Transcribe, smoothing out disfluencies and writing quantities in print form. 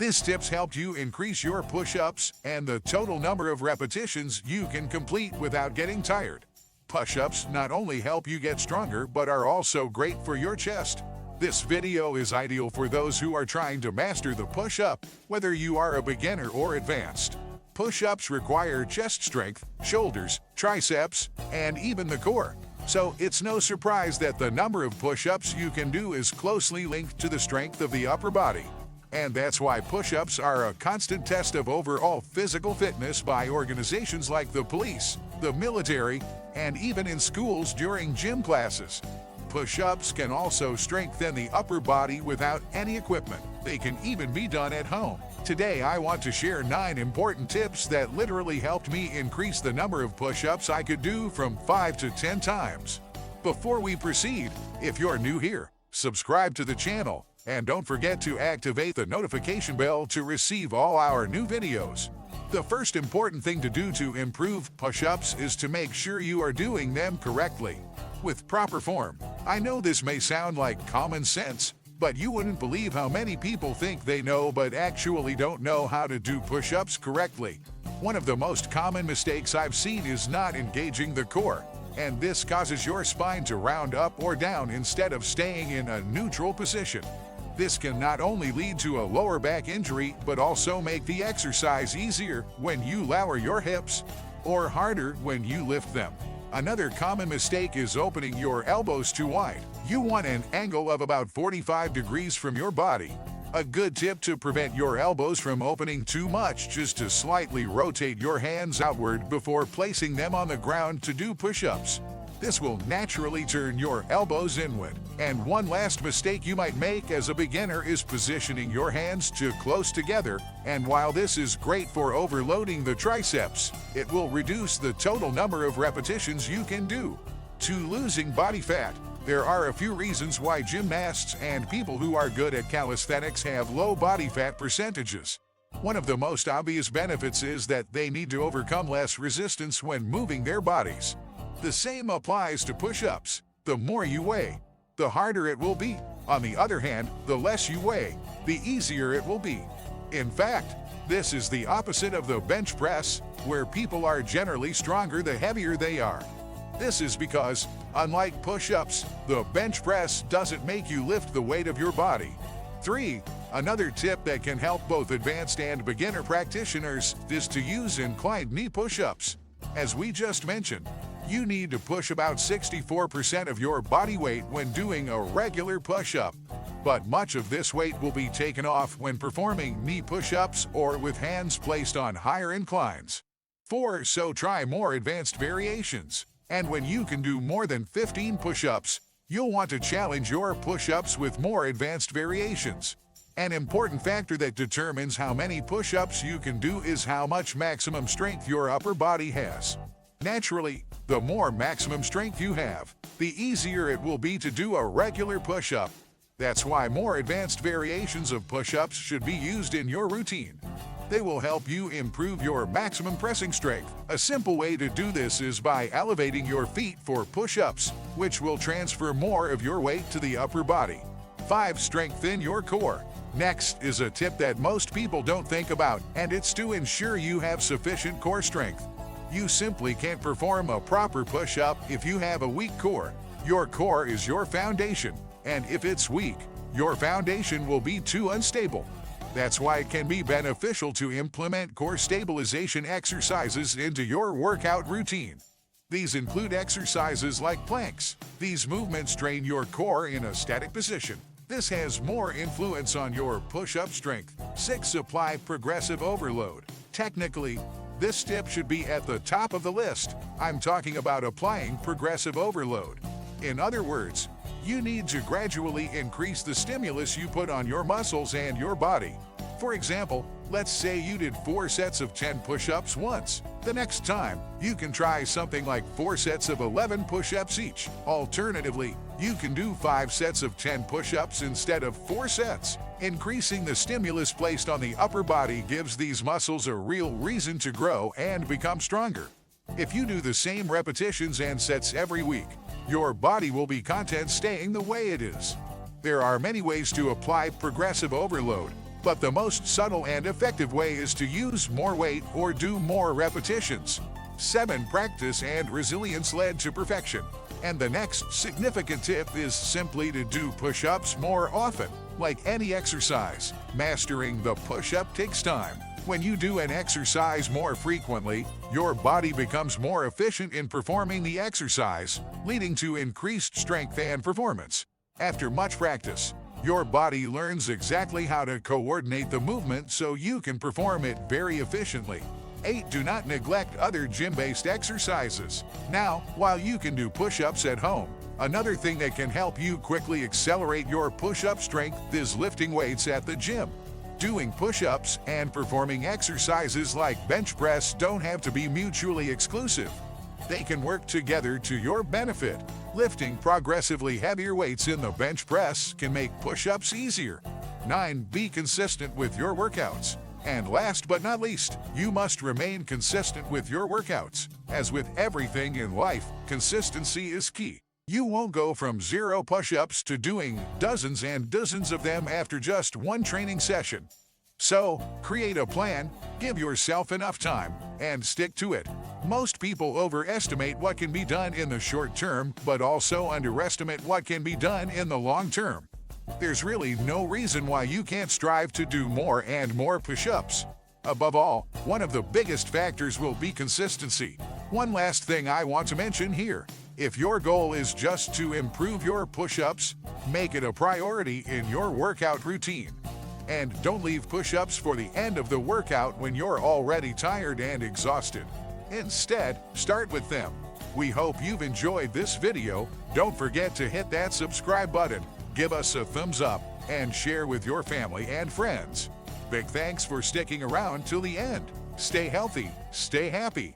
This tips helped you increase your push-ups and the total number of repetitions you can complete without getting tired. Push-ups not only help you get stronger, but are also great for your chest. This video is ideal for those who are trying to master the push-up, whether you are a beginner or advanced. Push-ups require chest strength, shoulders, triceps, and even the core. So it's no surprise that the number of push-ups you can do is closely linked to the strength of the upper body. And that's why push-ups are a constant test of overall physical fitness by organizations like the police, the military, and even in schools during gym classes. Push-ups can also strengthen the upper body without any equipment. They can even be done at home. Today I want to share 9 important tips that literally helped me increase the number of push-ups I could do from 5 to 10 times. Before we proceed, if you're new here, subscribe to the channel and don't forget to activate the notification bell to receive all our new videos. The first important thing to do to improve push-ups is to make sure you are doing them correctly, with proper form. I know this may sound like common sense, but you wouldn't believe how many people think they know but actually don't know how to do push-ups correctly. One of the most common mistakes I've seen is not engaging the core, and this causes your spine to round up or down instead of staying in a neutral position. This can not only lead to a lower back injury, but also make the exercise easier when you lower your hips or harder when you lift them. Another common mistake is opening your elbows too wide. You want an angle of about 45 degrees from your body. A good tip to prevent your elbows from opening too much is to slightly rotate your hands outward before placing them on the ground to do push-ups. This will naturally turn your elbows inward. And one last mistake you might make as a beginner is positioning your hands too close together, and while this is great for overloading the triceps, it will reduce the total number of repetitions you can do. To losing body fat, there are a few reasons why gymnasts and people who are good at calisthenics have low body fat percentages. One of the most obvious benefits is that they need to overcome less resistance when moving their bodies. The same applies to push-ups. The more you weigh, the harder it will be. On the other hand, the less you weigh, the easier it will be. In fact, this is the opposite of the bench press, where people are generally stronger the heavier they are. This is because, unlike push-ups, the bench press doesn't make you lift the weight of your body. 3. Another tip that can help both advanced and beginner practitioners is to use inclined knee push-ups. As we just mentioned, you need to push about 64% of your body weight when doing a regular push-up. But much of this weight will be taken off when performing knee push-ups or with hands placed on higher inclines. 4. So try more advanced variations. And when you can do more than 15 push-ups, you'll want to challenge your push-ups with more advanced variations. An important factor that determines how many push-ups you can do is how much maximum strength your upper body has. Naturally, the more maximum strength you have, the easier it will be to do a regular push-up. That's why more advanced variations of push-ups should be used in your routine. They will help you improve your maximum pressing strength. A simple way to do this is by elevating your feet for push-ups, which will transfer more of your weight to the upper body. 5. Strengthen your core. Next is a tip that most people don't think about, and it's to ensure you have sufficient core strength. You simply can't perform a proper push-up if you have a weak core. Your core is your foundation, and if it's weak, your foundation will be too unstable. That's why it can be beneficial to implement core stabilization exercises into your workout routine. These include exercises like planks. These movements train your core in a static position. This has more influence on your push-up strength. 6. Apply progressive overload. Technically, this tip should be at the top of the list. I'm talking about applying progressive overload. In other words, you need to gradually increase the stimulus you put on your muscles and your body. For example, let's say you did 4 sets of 10 push-ups once. The next time, you can try something like 4 sets of 11 push-ups each. Alternatively, you can do 5 sets of 10 push-ups instead of 4 sets. Increasing the stimulus placed on the upper body gives these muscles a real reason to grow and become stronger. If you do the same repetitions and sets every week, your body will be content staying the way it is. There are many ways to apply progressive overload. But the most subtle and effective way is to use more weight or do more repetitions. 7. Practice and resilience led to perfection. And the next significant tip is simply to do push-ups more often. Like any exercise, mastering the push-up takes time. When you do an exercise more frequently, your body becomes more efficient in performing the exercise, leading to increased strength and performance. After much practice, your body learns exactly how to coordinate the movement so you can perform it very efficiently. 8. Do not neglect other gym-based exercises. Now, while you can do push-ups at home, another thing that can help you quickly accelerate your push-up strength is lifting weights at the gym. Doing push-ups and performing exercises like bench press don't have to be mutually exclusive. They can work together to your benefit. Lifting progressively heavier weights in the bench press can make push-ups easier. 9. Be consistent with your workouts. And last but not least, you must remain consistent with your workouts. As with everything in life, consistency is key. You won't go from 0 push-ups to doing dozens and dozens of them after just one training session. So, create a plan, give yourself enough time, and stick to it. Most people overestimate what can be done in the short term, but also underestimate what can be done in the long term. There's really no reason why you can't strive to do more and more push-ups. Above all, one of the biggest factors will be consistency. One last thing I want to mention here. If your goal is just to improve your push-ups, make it a priority in your workout routine. And don't leave push-ups for the end of the workout when you're already tired and exhausted. Instead, start with them. We hope you've enjoyed this video. Don't forget to hit that subscribe button, give us a thumbs up, and share with your family and friends. Big thanks for sticking around till the end. Stay healthy, stay happy,